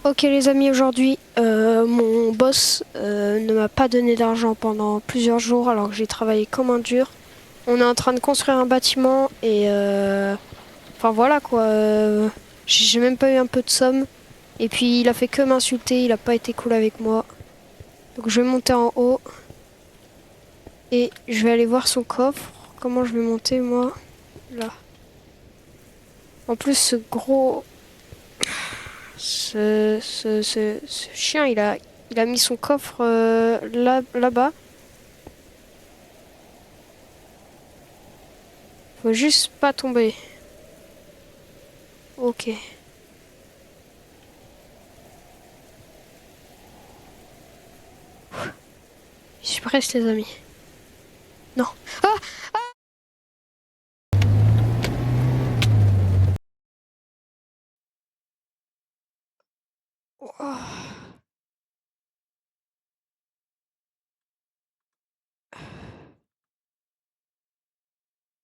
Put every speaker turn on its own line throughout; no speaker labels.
Ok les amis, aujourd'hui mon boss ne m'a pas donné d'argent pendant plusieurs jours alors que j'ai travaillé comme un dur. On est en train de construire un bâtiment et enfin voilà quoi, j'ai même pas eu un peu de somme. Et puis il a fait que m'insulter, il a pas été cool avec moi. Donc je vais monter en haut et je vais aller voir son coffre. Comment je vais monter moi? Là. En plus ce chien il a mis son coffre là-bas. Faut juste pas tomber. Ok. Je suis presse, les amis. Non. Ah. Oh.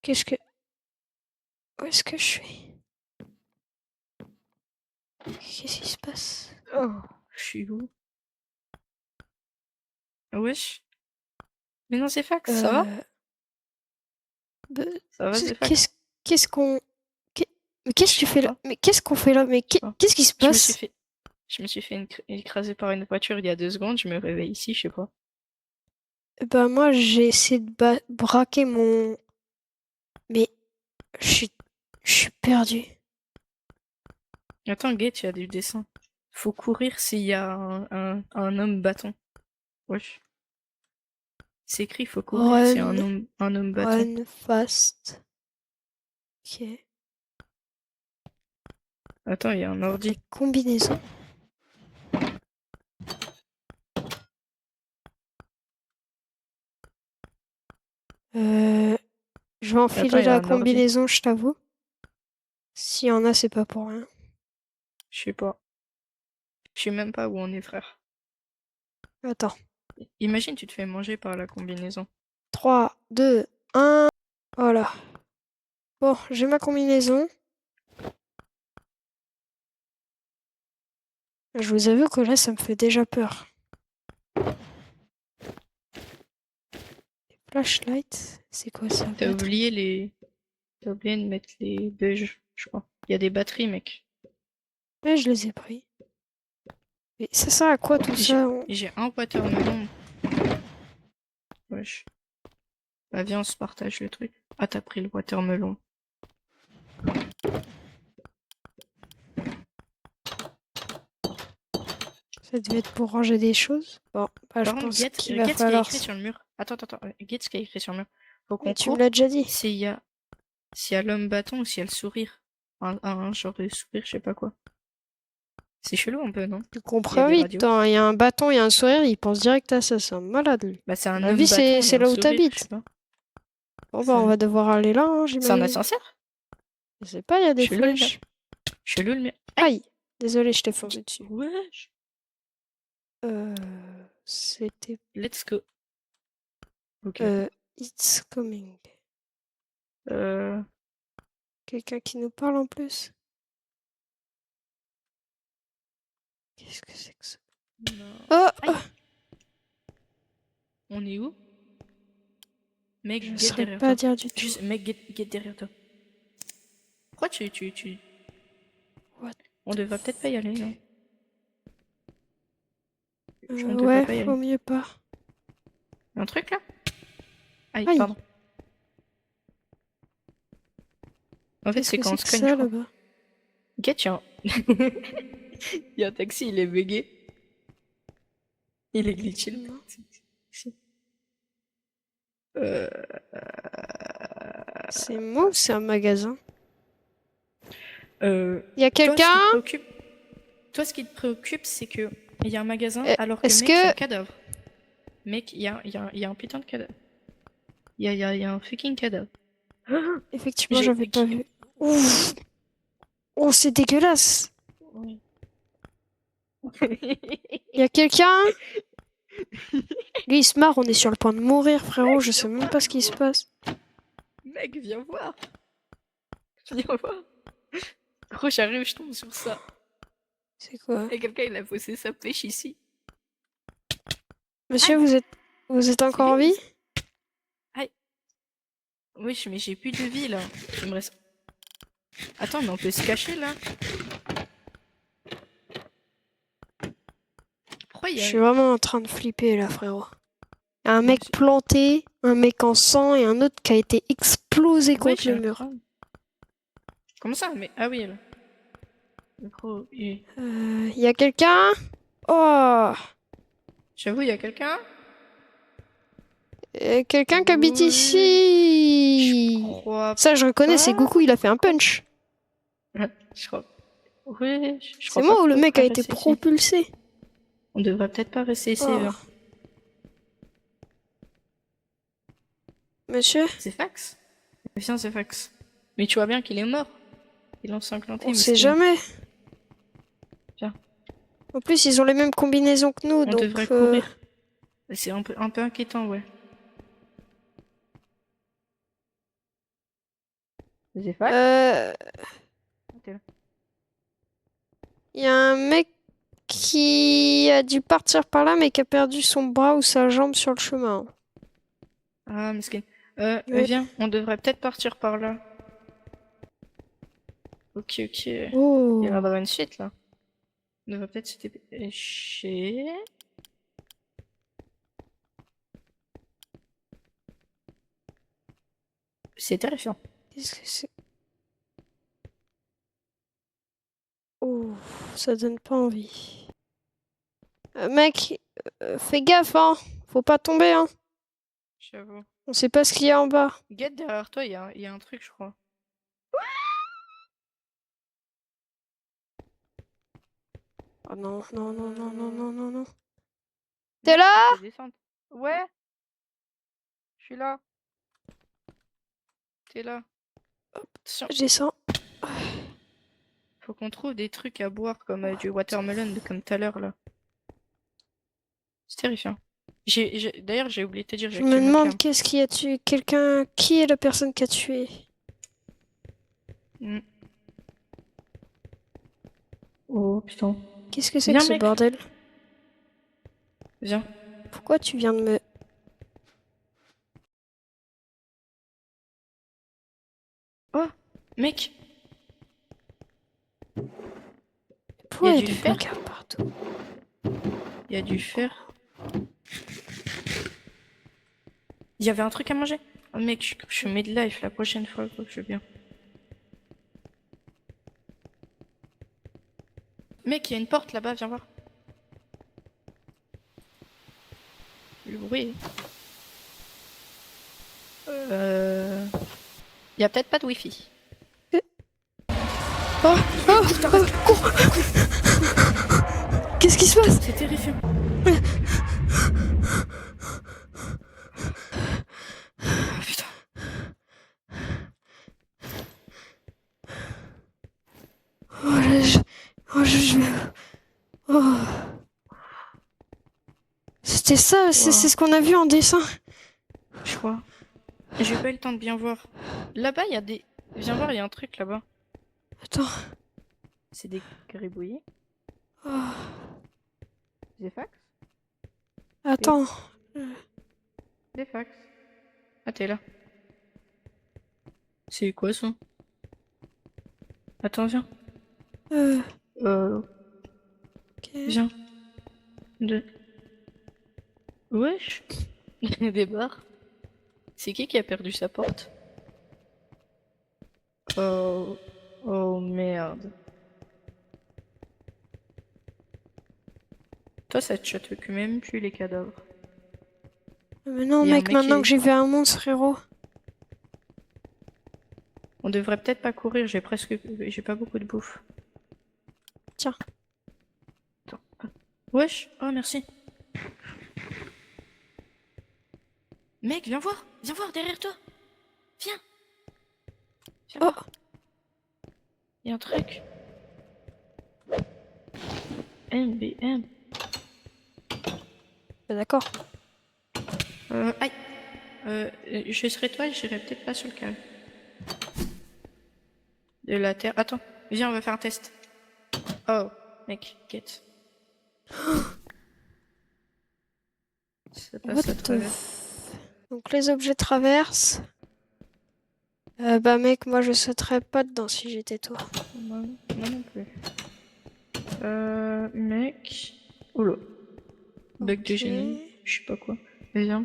Qu'est-ce que... Où est-ce que je suis? Qu'est-ce qui se passe?
Oh, je suis où? Wesh. Mais non, c'est Fax, ça va?
Euh... be-
Ça va, c'est
Qu'est-ce
Fax?
qu'est-ce qu'on... qu'est- Mais
Je
qu'est-ce que tu
sais
fais là?
pas,
Mais qu'est-ce qu'on fait là? Mais
je sais pas.
qu'est-ce qui se
Je me suis
passe?
fait, écraser par une voiture il y a 2 secondes, je me réveille ici, je sais pas.
Bah moi, j'ai essayé de braquer mon... Mais je suis... Je suis perdu.
Attends, Gate, il y a du dessin. Faut courir s'il y a un homme bâton. Wesh. C'est écrit, faut courir s'il y a
Run,
un homme bâton.
run fast. Ok.
Attends, il y a un ordi.
Les combinaisons. Euh... Je vais
Attends,
enfiler
il y a
la
un ordi.
combinaison, je t'avoue. S'il y en a, c'est pas pour rien.
Je sais pas. Je sais même pas où on est, frère.
Attends.
Imagine, tu te fais manger par la combinaison.
3, 2, 1. Voilà. Bon, j'ai ma combinaison. Je vous avoue que là, ça me fait déjà peur. Flashlight, c'est quoi ça?
T'as
Batterie.
oublié les... T'as oublié de mettre les bugs, je crois. Il y a des batteries, mec.
Ouais, je les ai pris. Mais ça sert à quoi tout
J'ai
ça?
j'ai un watermelon. Wesh. Bah viens, on se partage le truc. Ah, t'as pris le watermelon.
Ça devait être pour ranger des choses. Bon, bah, je
Par contre,
pense
get,
qu'il va
get ce qu'il y a
falloir...
écrit sur le mur. Attends, attends, attends. Get ce qu'il y a écrit sur le mur. Faut
Mais
qu'on
tu me l'as
court
déjà dit.
s'il y a l'homme bâton ou s'il y a le sourire. Un genre de sourire, je sais pas quoi. C'est chelou un peu, non?
Tu
Il y a
comprends
des
vite,
radios.
hein. Il y a un bâton, il y a un sourire, il pense direct à ça. C'est un malade, lui.
Bah c'est un
La
homme
vie,
bâton et
c'est
un
là où
sourire, je sais
t'habites.
pas.
Bon, bah, on va devoir aller là, hein,
C'est un
j'imagine.
ascenseur?
Je sais pas, il y a des
Chelou le mur.
flèches.
Chelou le mur. Aïe!
Aïe! Désolé, je t'ai foncé dessus.
Wesh!
C'était...
Let's go. Ok.
It's coming.
Euh...
Quelqu'un qui nous parle en plus? Qu'est-ce que c'est que ça?
Non.
Oh!
Aïe! On est où?
Je
Mec, get
saurais
derrière
pas
toi.
dire du tout.
Juste, mec, get derrière toi. Pourquoi tu...
What
On
the
devrait peut-être pas y aller, non?
fuck?
On devrait
Ouais,
pas y
faut
aller.
mieux pas.
Un truc là? Aïe,
Aïe!
pardon. En fait,
Qu'est-ce
c'est
que
quand on
c'est
se
que
cogne, je
ça
crois.
là-bas?
Get, tiens. Il y a un taxi, il est bugué. Il est glitché le
Non.
taxi. Euh...
C'est moi ou c'est un magasin?
euh,
Y a
Toi, ce qui
quelqu'un?
te préoccupe, c'est que il y a un magasin alors que
Est-ce
mec, il y a
que...
un cadavre. Mec, il y a un putain de cadavre. Il y a un fucking cadavre.
Effectivement,
J'ai...
j'avais pas vu. Ouf! Oh, c'est dégueulasse!
Oui.
Y a quelqu'un? Lui, il se marre, on est sur le point de mourir, frérot. Je sais même pas ce qui se passe.
Mec, viens voir. Viens voir. Gros, j'arrive, je tombe sur ça.
C'est quoi?
Et quelqu'un, il a posé sa pêche ici.
Monsieur, vous êtes encore en vie?
Aïe. Oui, mais j'ai plus de vie, là. Il me reste... Attends, mais on peut se cacher, là. Pourquoi il
Je
y a...
suis vraiment en train de flipper là, frérot. Un mec
Monsieur-
planté, un mec en sang et un autre qui a été explosé
Ouais,
contre
j'ai
le
un
mur.
crâne. Comment ça? Mais... Ah oui, là. Le gros...
Y a quelqu'un? Oh!
J'avoue, il y a quelqu'un?
Quelqu'un qui habite
Oui.
ici?
Je crois
Ça, je reconnais, c'est
pas.
Goku, il a fait un punch.
Je crois... Oui, je
C'est
crois pas
moi ou
qu'on
le mec
devrait
a été
rester ici.
propulsé?
On devrait peut-être pas rester ici,
Oh.
là.
Monsieur?
C'est Fax? Viens, c'est Fax. Mais tu vois bien qu'il est mort. Il est ensanglanté,
On sait
miskin.
jamais.
Viens.
En plus, ils ont les mêmes combinaisons que nous,
On
donc...
devrait courir. C'est un peu inquiétant, ouais. C'est Fax? T'es là.
Y a un mec qui a dû partir par là, mais qui a perdu son bras ou sa jambe sur le chemin.
Ah, miskin.
Ouais.
Viens, on devrait peut-être partir par là. Ok. Il
Oh.
y a l'air d'avoir une suite, là. On devrait peut-être se dépêcher. C'est terrifiant.
Qu'est-ce que c'est? Oh, ça donne pas envie. Mec, fais gaffe, hein. Faut pas tomber, hein.
J'avoue.
On sait pas ce qu'il y a en bas.
Guette derrière toi, il y a un truc, je crois.
Oh non, non, non, non, non, non, non, non. T'es là?
Faut descendre. Ouais, je suis là. T'es là. Attention.
Je descends.
Faut qu'on trouve des trucs à boire comme du watermelon, comme tout à l'heure là. C'est terrifiant. D'ailleurs, j'ai oublié de te dire, j'ai
Je me
activé ma
demande
cam.
qu'est-ce qui a tué quelqu'un. Qui est la personne qui a tué?
Mm. Oh putain.
Qu'est-ce que c'est
Viens,
que ce
mec.
bordel?
Viens.
Pourquoi tu viens de me...
Oh, mec.
Pourquoi
Y a
il y a
du
des
fer?
placards partout?
Il y a du fer. Il y avait un truc à manger. Oh mec, je mets de life la prochaine fois, quoi, je veux bien. Mec, il y a une porte là-bas, viens voir. Le bruit. Il y a peut-être pas de wifi.
Oh, oh, oh, cours. Qu'est-ce qui se passe?
C'est terrifiant. Oh, putain.
Oh, oh. C'était ça, c'est ce qu'on a vu en dessin.
Je crois. J'ai pas eu le temps de bien voir. Là-bas, il y a des... Viens voir, il y a un truc là-bas.
Attends.
C'est des gribouillis.
Oh.
Des fax?
Attends.
Des fax. Ah, t'es là. C'est quoi ça? Attends, viens.
Ok.
Viens. Wesh. Des barres. C'est qui a perdu sa porte? Oh... Oh merde. Toi, ça te choque même plus les cadavres.
Mais non,
Y a un
mec,
mec
maintenant
qui-
que j'ai vu un monstre, frérot.
On devrait peut-être pas courir, j'ai pas beaucoup de bouffe.
Tiens.
Attends. Wesh. Oh, merci. Mec, viens voir derrière toi. Viens. Viens
Oh.
voir. Il y a un truc. MBM.
D'accord.
Aïe. Je serais toi, j'irais peut-être pas sur le câble. De la terre. Attends, viens, on va faire un test. Oh, Mec, quête. Ça
What
passe à
the
travers.
Donc les objets traversent. Bah mec, moi je sauterais pas dedans si j'étais toi.
Moi non plus. Mec. Oula. Bug de
Ok.
génie. Je sais pas quoi. Viens.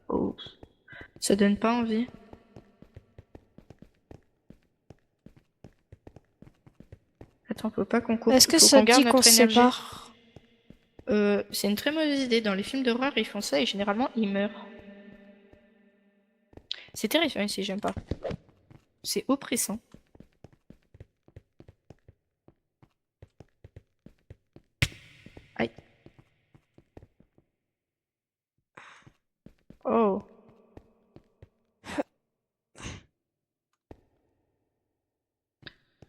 Oh. Ça donne pas envie. Attends, faut pas qu'on court.
Est-ce que
Faut
ça
qu'on
te
garde
dit qu'on
notre
se
énergie.
sépare?
C'est une très mauvaise idée. Dans les films d'horreur, ils font ça et généralement, ils meurent. C'est terrifiant ici, j'aime pas. C'est oppressant. Aïe. Oh.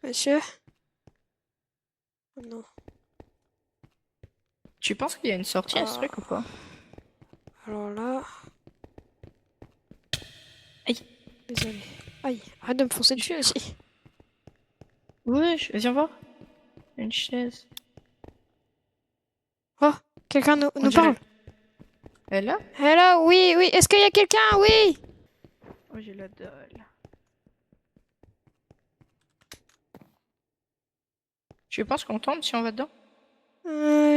Monsieur? Oh non.
Tu penses qu'il y a une sortie à ce
Ah,
truc ou pas?
alors là.
Aïe.
Désolé. Aïe, arrête de me foncer dessus aussi.
Ouais, viens voir. Une chaise.
Oh, quelqu'un
On
nous parle.
dirait. Elle là?
Hello, oui, oui. Est-ce qu'il y a quelqu'un? Oui.
Oh, j'ai la dalle. Tu penses qu'on tente si on va dedans?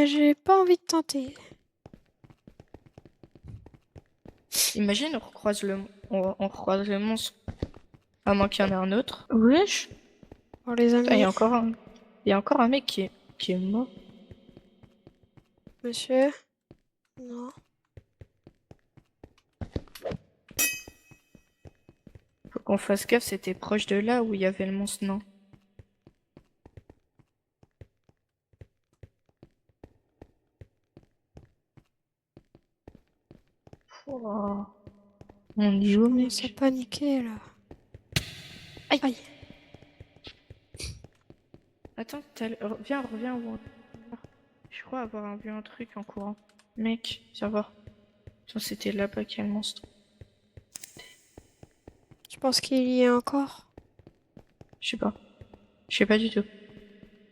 J'ai pas envie de tenter.
Imagine, on recroise le monstre. À moins qu'il y en ait un autre. Wesh.
Pour les
Putain,
amis.
Il y a encore un mec qui est mort.
Monsieur? Non.
Faut qu'on fasse gaffe, c'était proche de là où il y avait le monstre, non? Oh. On y
Je
est où,
commence à
mec?
paniquer là.
Aïe.
Aïe.
Attends, reviens où on... Je crois avoir vu un truc en courant. Mec, viens voir. Attends, c'était là-bas qu'il y a le monstre.
Je pense qu'il y est encore.
Je sais pas. Je sais pas du tout.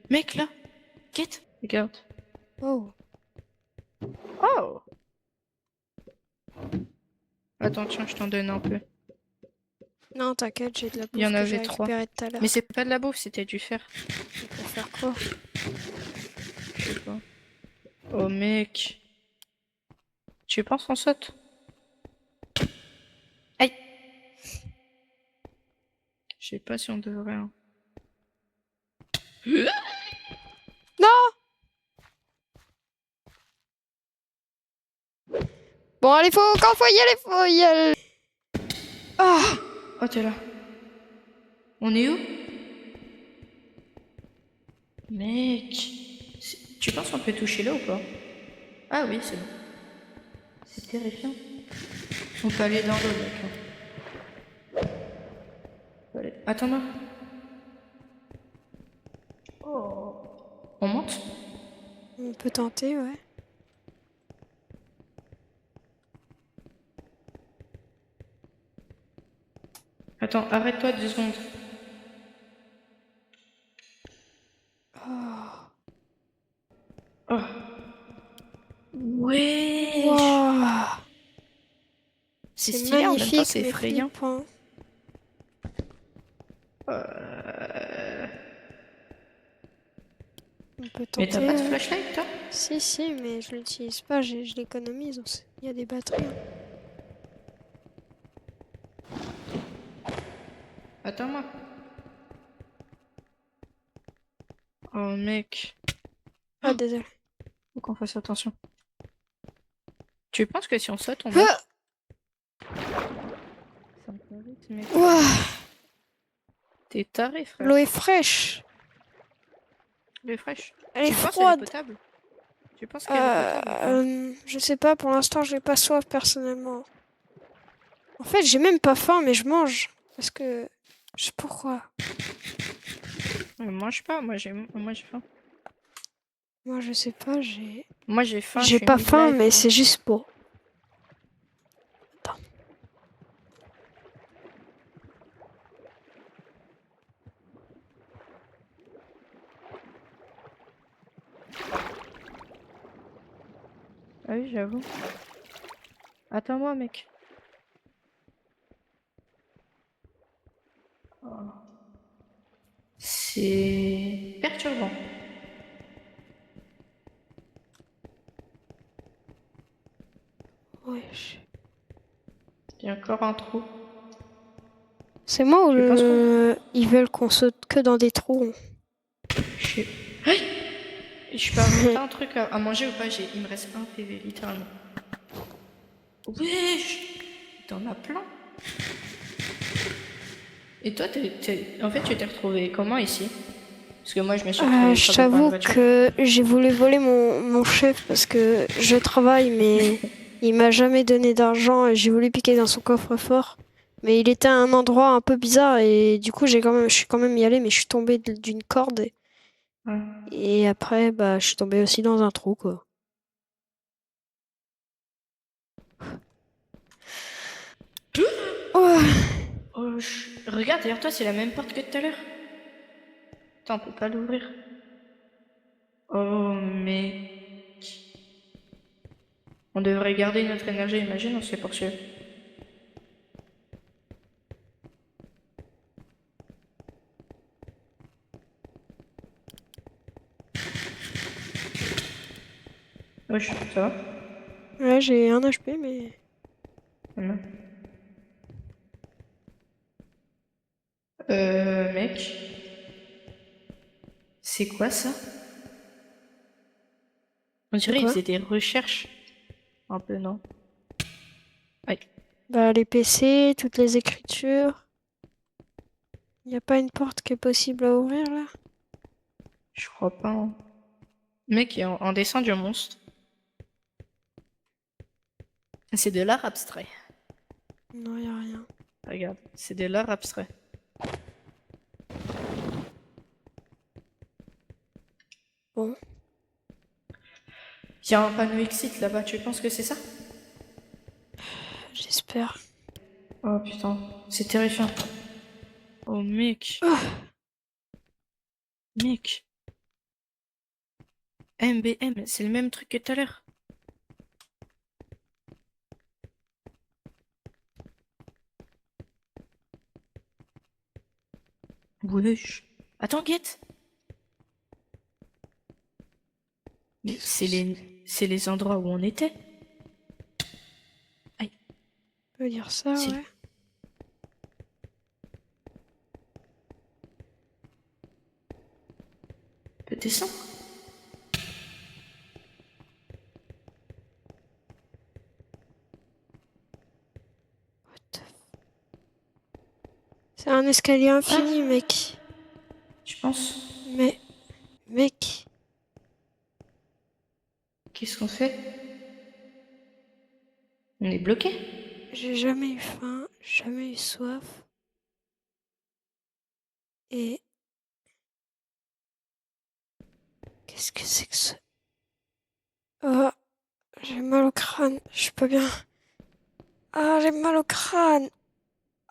Mec, là! Quête! Regarde.
Oh.
Oh! Attends, tiens, je t'en donne un peu.
Non, t'inquiète, j'ai de la
Il y en
bouffe que j'ai
avait 3.
récupérée tout à l'heure.
Mais c'est pas de la bouffe, c'était du fer.
Pour faire quoi?
Je sais pas. Oh, mec. Tu penses qu'on saute? Aïe! Je sais pas si on devrait, hein.
Non! Bon, allez, quand faut y aller. Ah!
Oh, t'es là. On est où? Mec. Tu penses qu'on peut toucher là ou pas? Ah oui, c'est bon. C'est terrifiant. On peut aller dans l'eau, mec. On peut aller- Attends-moi. Oh. On monte?
On peut tenter, ouais.
Attends, arrête-toi 2 secondes.
Oh.
Oh. Wesh.
Wow.
C'est
C'est
stylé, en même temps,
magnifique,
c'est
mais
effrayant.
flippant. On peut
Mais t'as
tenter.
pas de flashlight, toi?
Si, mais je l'utilise pas, je l'économise. Il y a des batteries.
Attends-moi. Oh, mec.
Ah, désolé.
Faut qu'on fasse attention. Tu penses que si on saute, on meurt? Ça me fait vite, mec.
Ouah,
T'es taré, frère.
l'eau est fraîche.
Elle est fraîche.
Elle est
Tu penses qu'elle est
froide.
potable? Tu penses qu'elle est potable ou pas?
Je sais pas, pour l'instant, j'ai pas soif personnellement. En fait, j'ai même pas faim, mais je mange. Parce que. Je sais pourquoi.
Mange pas, moi j'ai faim.
Moi, je sais pas, j'ai.
Moi j'ai faim, je
J'ai
suis
pas faim,
midlife,
mais
moi.
c'est juste pour. Attends.
Ah oui, j'avoue. Attends-moi, mec. Oh. C'est perturbant.
Wesh.
Il y a encore un trou.
C'est moi ou
Tu penses quoi?
ils veulent qu'on saute que dans des trous?
Je sais. Aïe. Je peux avoir un truc à manger ou pas? Il me reste un PV, littéralement. Wesh! T'en as plein. Et toi, en fait, tu t'es retrouvé comment ici? Parce que moi, je me suis retrouvé
Je
écrasé par une
t'avoue
voiture.
que j'ai voulu voler mon chef parce que je travaille, mais il m'a jamais donné d'argent et j'ai voulu piquer dans son coffre-fort. Mais il était à un endroit un peu bizarre et du coup, je suis quand même y allée, mais je suis tombée d'une corde
Ouais.
et après, bah, je suis tombée aussi dans un trou, quoi. Oh,
Oh, regarde, derrière toi, c'est la même porte que tout à l'heure. Attends, on peut pas l'ouvrir. Oh, mec. On devrait garder notre énergie, imagine, on se fait poursuivre. Wesh, ça va?
ouais, j'ai un HP, mais
Non. Mec. C'est quoi ça? On
de
dirait qu'ils
quoi?
faisaient des recherches. Un peu, non? Aïe.
Bah, les PC, toutes les écritures. Il n'y a pas une porte qui est possible à ouvrir là?
Je crois pas. Hein. Mec, il y a un dessin du monstre. C'est de l'art abstrait.
Non, il n'y a rien.
Regarde, c'est de l'art abstrait.
Bon,
Il y a un panneau exit là-bas, tu penses que c'est ça?
j'espère.
Oh putain, c'est terrifiant. Oh mec,
Ah,
mec. MBM, c'est le même truc que tout à l'heure. Wesh. Attends, guette. Mais
qu'est-ce que c'est?
c'est les endroits où on était. Aïe,
On peut dire ça,
c'est...
ouais.
Peut descendre.
What the- C'est un escalier infini,
Ah,
mec.
je pense.
Mais, mec,
Qu'est-ce qu'on fait? On est bloqué.
j'ai jamais eu faim, jamais eu soif. Et qu'est-ce que c'est que ça? Oh, j'ai mal au crâne, je suis pas bien. Ah, j'ai mal au crâne.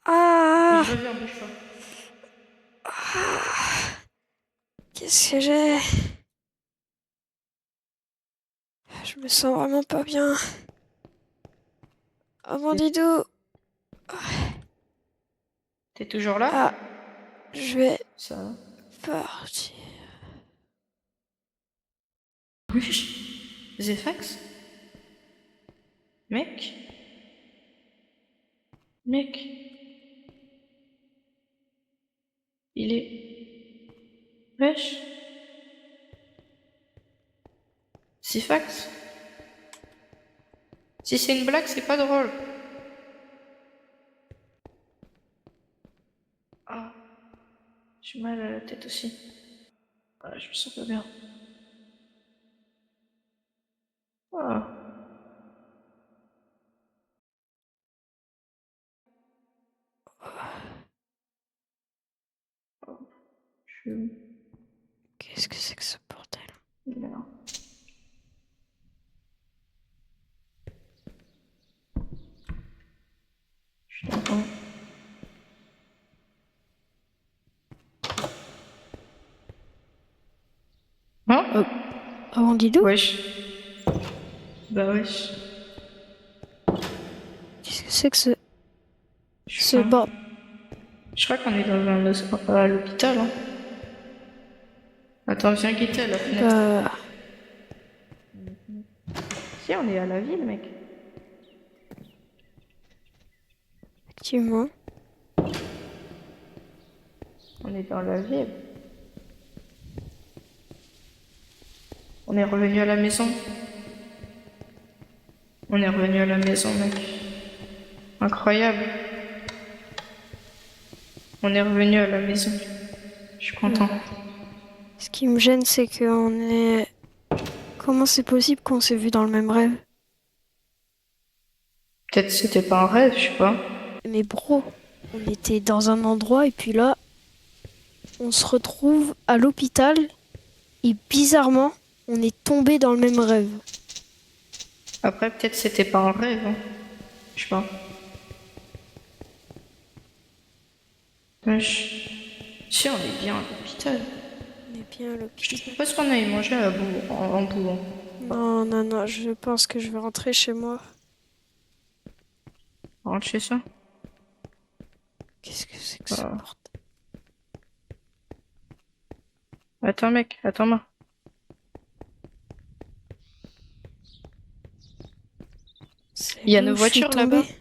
Ah,
Je reviens, bouge pas.
ah, qu'est-ce que j'ai? Je me sens vraiment pas bien. Oh mon didou.
T'es toujours là?
Ah, je vais
Ça va.
partir.
Wesh. Zefax? Mec? Mec? Il est... Wesh? Zefax? Si c'est une blague, c'est pas drôle. Ah, j'ai mal à la tête aussi. Ah, je me sens pas bien. Ah, je...
Qu'est-ce que c'est que ce bordel?
Merde. Je t'entends.
Oh,
Hein?
oh mon didou?
Wesh. Bah ouais.
Qu'est-ce que c'est que
Je
ce
crois,
bord?
je crois qu'on est dans à l'hôpital. Hein. Attends, viens guetter à la fenêtre.
Bah,
Si, on est à la ville, mec.
effectivement.
On est dans la ville. On est revenu à la maison. On est revenu à la maison, mec. Incroyable. On est revenu à la maison. Je suis content.
Ce qui me gêne, c'est qu'on est... Comment c'est possible qu'on s'est vu dans le même rêve?
Peut-être c'était pas un rêve, je sais pas.
Mais bro, on était dans un endroit et puis là, on se retrouve à l'hôpital et bizarrement, on est tombé dans le même rêve.
Après, peut-être c'était pas un rêve. Hein. Je sais pas. Wesh. Si, on est bien à l'hôpital.
On est bien à l'hôpital.
Je pense qu'on aille manger à bout, en bout. Hein.
Non, non, non, je pense que je vais rentrer chez moi.
On rentre chez ça.
Qu'est-ce que c'est que ce
Euh,
bordel?
Attends, mec, attends-moi.
C'est
Il y a
là
nos
où je suis
voitures là-bas.
tombée.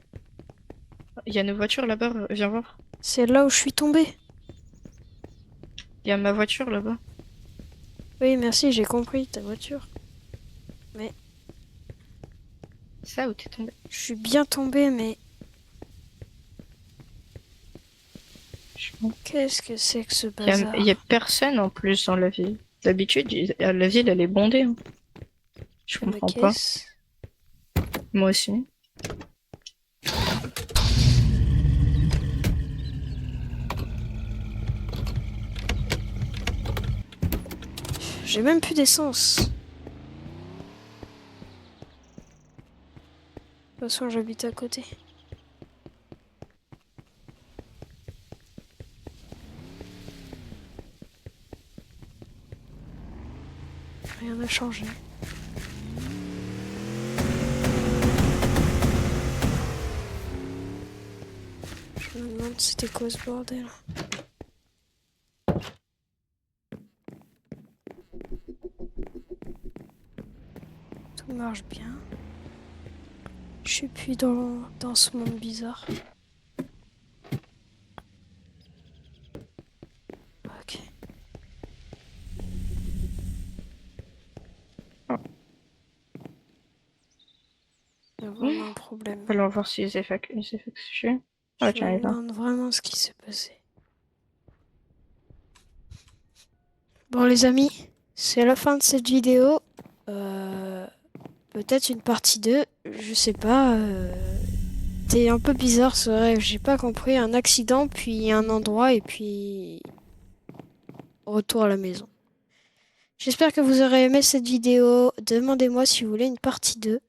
Il y a nos voitures là-bas, viens voir.
C'est là où je suis tombée.
Il y a ma voiture là-bas.
Oui, merci, j'ai compris, ta voiture.
C'est ça où t'es tombé.
Je suis bien tombée, mais
Je sais pas.
qu'est-ce que c'est que ce
Il y a,
bazar?
il y a personne en plus dans la ville. D'habitude, la ville elle est bondée. Hein. Je
Ma
comprends pas.
caisse.
Moi aussi.
J'ai même plus d'essence. De toute façon, j'habite à côté. Rien n'a changé. Je me demande c'était quoi ce bordel. Tout marche bien. Je suis plus dans ce monde bizarre. Ok. Il y a vraiment un problème.
Allons voir si les effectués. Ah,
Je
tiens,
me
il est là.
demande vraiment ce qui s'est passé. Bon les amis, c'est la fin de cette vidéo. Peut-être une partie 2, je sais pas. C'était un peu bizarre ce rêve, j'ai pas compris. Un accident, puis un endroit, et puis retour à la maison. J'espère que vous aurez aimé cette vidéo. Demandez-moi si vous voulez une partie 2.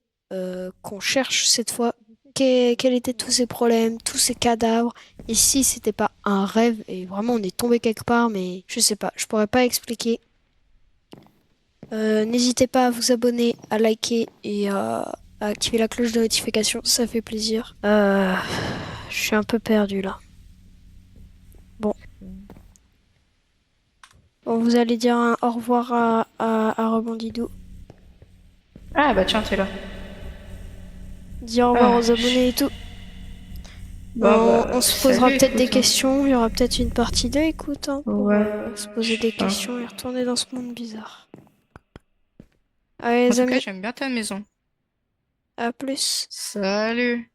Qu'on cherche cette fois quels étaient tous ces problèmes, tous ces cadavres. Et si c'était pas un rêve, et vraiment on est tombé quelque part, mais je sais pas, je pourrais pas expliquer. N'hésitez pas à vous abonner, à liker et à activer la cloche de notification, ça fait plaisir. Je suis un peu perdu là. Bon. Bon, vous allez dire un au revoir à Rebondidou.
Ah, bah tiens, t'es là.
Dis au revoir
Ah,
aux abonnés et tout.
Bon, bah,
On se posera
salut,
peut-être des
écoute, hein.
questions, il y aura peut-être une partie 2, écoute, hein, pour
Ouais.
se poser des
Enfin,
questions et retourner dans ce monde bizarre. Allez
en
les
tout cas,
amis,
j'aime bien ta maison.
à plus.
Salut.